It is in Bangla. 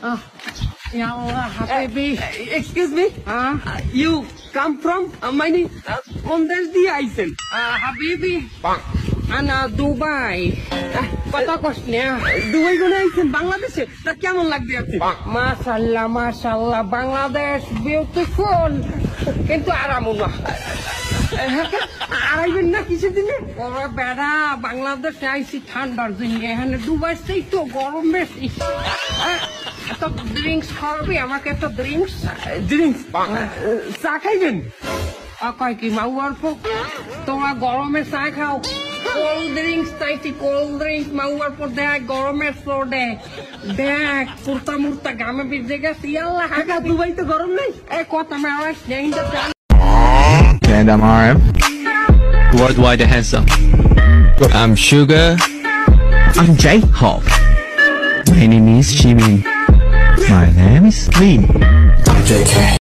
Ya Allah, habibi. Excuse me? You come from কোন দেশ দিয়ে আইছেন? Habibi. Ana Dubai. Kota kosnya. Dubai কোনে আইছেন? বাংলাদেশে? তা কেমন লাগবে আপনি? Mashallah, mashallah. Bangladesh beautiful. কিন্তু আরামও না। আড়াইবেন না কিসের দিনে? ওরে বেড়া, বাংলাদেশে আইছি ঠান্ডার দিনে, এখানে দুবাই তো গরম বেশি। একটা ড্রিঙ্কস খাওয়াবি আমাকে, একটা ড্রিঙ্কস? ড্রিঙ্কস? চা খাইবেন? কয় কি মাউ অল্প? তোমরা গরমে চা খাও, কোল্ড ড্রিঙ্কস চাইছি, কোল্ড ড্রিঙ্কস। মাউ অল্প দেখ, গরমের ফ্লোর দেখ, কুর্তা মুর্তা গামে ভিজে গেছে। ইয়াল্লা হাগা, দুবাই তো গরম নেই। কথা মেলা স্নেহিতা চান। And I'm RM. Worldwide the handsome. I'm Sugar. I'm J-Hope. My name is Jimin. My name is Lin. I'm JK.